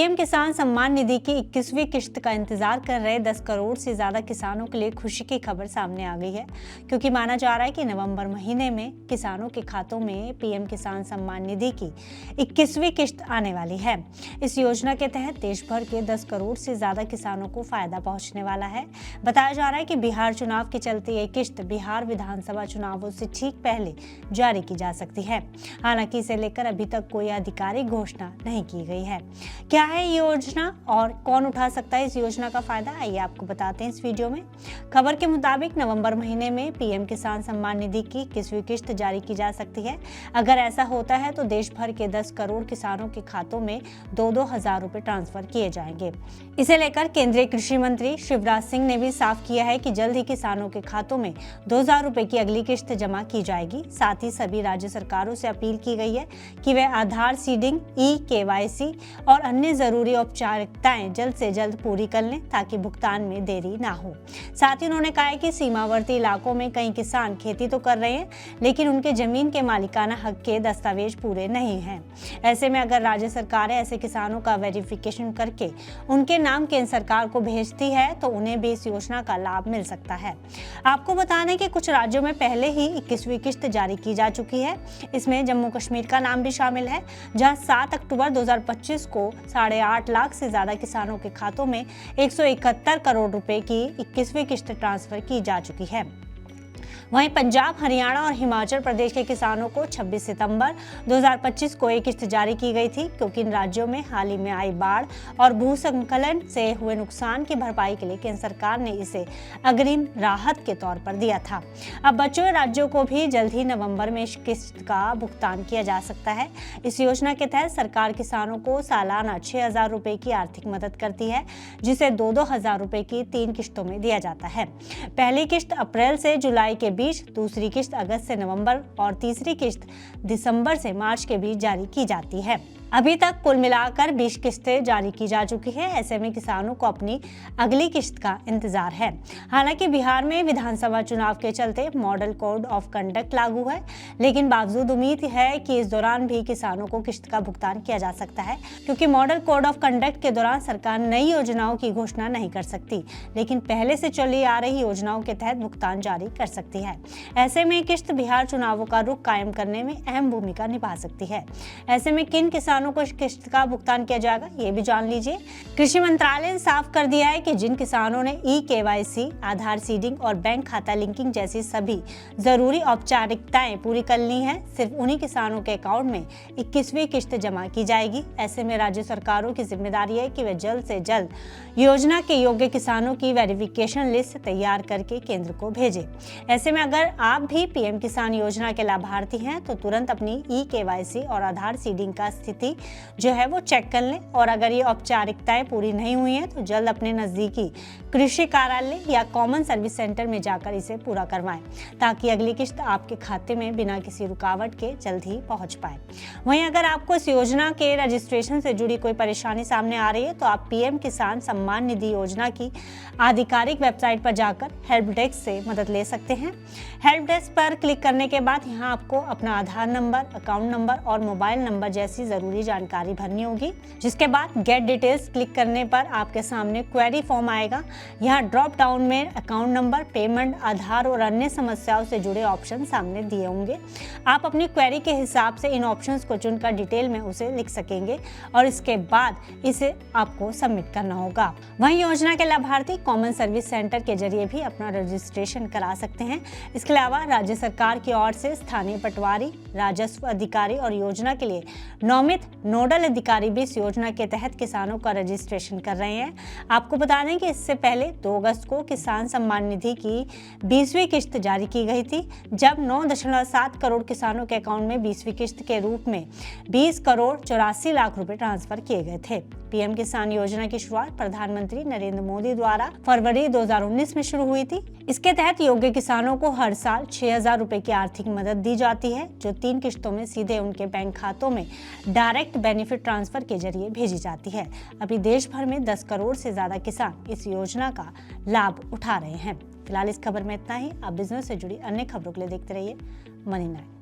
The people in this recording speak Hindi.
पीएम किसान सम्मान निधि की 21वीं किश्त का इंतजार कर रहे 10 करोड़ से ज्यादा किसानों के लिए खुशी की खबर सामने आ गई है, क्योंकि माना जा रहा है कि नवंबर महीने में किसानों के खातों में पीएम किसान सम्मान निधि की 21वीं किश्त आने वाली है। इस योजना के तहत देश भर के 10 करोड़ से ज्यादा किसानों को फायदा पहुंचने वाला है। बताया जा रहा है कि बिहार चुनाव के चलते ये किश्त बिहार विधानसभा चुनावों से ठीक पहले जारी की जा सकती है। हालांकि इसे लेकर अभी तक कोई आधिकारिक घोषणा नहीं की गई है। क्या है ये योजना और कौन उठा सकता है इस योजना का फायदा, आइए आपको बताते हैं इस वीडियो में। खबर के मुताबिक नवंबर महीने में पीएम किसान सम्मान निधि की 21वीं किश्त जारी की जा सकती है। अगर ऐसा होता है तो देश भर के 10 करोड़ किसानों के खातों में 2-2 हजार रुपए ट्रांसफर किए जाएंगे। इसे लेकर केंद्रीय कृषि मंत्री शिवराज सिंह ने भी साफ किया है कि जल्द ही किसानों के खातों में 2,000 रुपए की अगली किश्त जमा की जाएगी। साथ ही सभी राज्य सरकारों से अपील की गई है कि वे आधार सीडिंग, ई-केवाईसी और अन्य जरूरी औपचारिकताएं जल्द से जल्द पूरी कर लें ताकि भुगतान में देरी ना हो। साथ ही उन्होंने कहा है कि सीमावर्ती इलाकों में कई किसान खेती तो कर रहे हैं, लेकिन उनके जमीन के मालिकाना हक के दस्तावेज पूरे नहीं हैं। ऐसे में अगर राज्य सरकारें ऐसे किसानों का वेरिफिकेशन करके उनके नाम केंद्र सरकार को भेजती है तो उन्हें भी इस योजना का लाभ मिल सकता है। आपको बता दें कि कुछ राज्यों में पहले ही 21वीं किश्त जारी की जा चुकी है। इसमें जम्मू कश्मीर का नाम भी शामिल है, जहां 7 अक्टूबर 2025 को 8.5 लाख से ज्यादा किसानों के खातों में 171 करोड़ रुपए की 21वीं किश्त ट्रांसफर की जा चुकी है। वहीं पंजाब, हरियाणा और हिमाचल प्रदेश के किसानों को 26 सितंबर 2025 को एक किश्त जारी की गई थी, क्योंकि इन राज्यों में हाल ही में आई बाढ़ और भूस्खलन से हुए नुकसान की भरपाई के लिए केंद्र सरकार ने इसे अग्रिम राहत के तौर पर दिया था। अब बचे हुए राज्यों को भी जल्द ही नवंबर में इस किश्त का भुगतान किया जा सकता है। इस योजना के तहत सरकार किसानों को सालाना 6,000 रुपए की आर्थिक मदद करती है, जिसे 2-2 हजार रुपए की 3 किश्तों में दिया जाता है। पहली किश्त अप्रैल से जुलाई के बीच, दूसरी किश्त अगस्त से नवंबर और तीसरी किश्त दिसंबर से मार्च के बीच जारी की जाती है। अभी तक कुल मिलाकर 20 किश्तें जारी की जा चुकी है। ऐसे में किसानों को अपनी अगली किश्त का इंतजार है। हालांकि बिहार में विधानसभा चुनाव के चलते मॉडल कोड ऑफ कंडक्ट लागू है, लेकिन बावजूद उम्मीद है कि इस दौरान भी किसानों को किश्त का भुगतान किया जा सकता है, क्योंकि मॉडल कोड ऑफ कंडक्ट के दौरान सरकार नई योजनाओं की घोषणा नहीं कर सकती, लेकिन पहले से चली आ रही योजनाओं के तहत भुगतान जारी कर सकती है। ऐसे में किश्त बिहार चुनावों का रुख कायम करने में अहम भूमिका निभा सकती है। ऐसे में किन किसानों को इस किश्त का भुगतान किया जाएगा, ये भी जान लीजिए। कृषि मंत्रालय ने साफ कर दिया है कि जिन किसानों ने ई-केवाईसी, आधार सीडिंग और बैंक खाता लिंकिंग जैसी सभी जरूरी औपचारिकताएं पूरी कर ली हैं, सिर्फ उन्हीं किसानों के अकाउंट में 21वीं किश्त जमा की जाएगी। ऐसे में राज्य सरकारों की जिम्मेदारी है कि वे जल्द से जल्द योजना के योग्य किसानों की वेरिफिकेशन लिस्ट तैयार करके केंद्र को भेजें। ऐसे में अगर आप भी पीएम किसान योजना के लाभार्थी हैं तो तुरंत अपनी ई-केवाईसी और आधार सीडिंग का स्थिति जो है वो चेक कर लें, और अगर ये औपचारिकताएं पूरी नहीं हुई हैं तो जल्द अपने नजदीकी कृषि कार्यालय या कॉमन सर्विस सेंटर में जाकर इसे पूरा करवाएं, ताकि अगली किश्त आपके खाते में बिना किसी रुकावट के जल्द ही पहुंच पाए। वहीं अगर आपको इस योजना के रजिस्ट्रेशन से जुड़ी कोई परेशानी सामने आ रही है तो आप पीएम किसान सम्मान निधि योजना की आधिकारिक वेबसाइट पर जाकर हेल्प डेस्क से मदद ले सकते हैं। हेल्प डेस्क पर क्लिक करने के बाद यहाँ आपको अपना आधार नंबर, अकाउंट नंबर और मोबाइल नंबर जैसी जरूरी जानकारी भरनी होगी, जिसके बाद गेट डिटेल्स क्लिक करने पर आपके सामने क्वेरी फॉर्म आएगा। यहाँ ड्रॉप डाउन में अकाउंट नंबर, पेमेंट, आधार और अन्य समस्याओं से जुड़े ऑप्शन सामने दिए होंगे। आप अपनी क्वेरी के हिसाब से इन ऑप्शंस को चुनकर डिटेल में उसे लिख सकेंगे और इसके बाद इसे आपको सबमिट करना होगा। वहीं योजना के लाभार्थी कॉमन सर्विस सेंटर के जरिए भी अपना रजिस्ट्रेशन करा सकते हैं। इसके अलावा राज्य सरकार की ओर से स्थानीय पटवारी, राजस्व अधिकारी और योजना के लिए नौमित नोडल अधिकारी भी इस योजना के तहत किसानों का रजिस्ट्रेशन कर रहे हैं। आपको बता दें कि इससे पहले 2 अगस्त को किसान सम्मान निधि की 20वीं किश्त जारी की गई थी, जब 9.7 करोड़ किसानों के अकाउंट में 20वीं किश्त के रूप में 20 करोड़ 84 लाख रुपए ट्रांसफर किए गए थे। पीएम किसान योजना की शुरुआत प्रधानमंत्री नरेंद्र मोदी द्वारा फरवरी 2019 में शुरू हुई थी। इसके तहत योग्य किसानों को हर साल 6,000 रुपए की आर्थिक मदद दी जाती है, जो 3 किश्तों में सीधे उनके बैंक खातों में डायरेक्ट बेनिफिट ट्रांसफर के जरिए भेजी जाती है। अभी देश भर में 10 करोड़ से ज्यादा किसान इस योजना का लाभ उठा रहे हैं। फिलहाल इस खबर में इतना ही। आप बिजनेस से जुड़ी अन्य खबरों के लिए देखते रहिए मनी 9।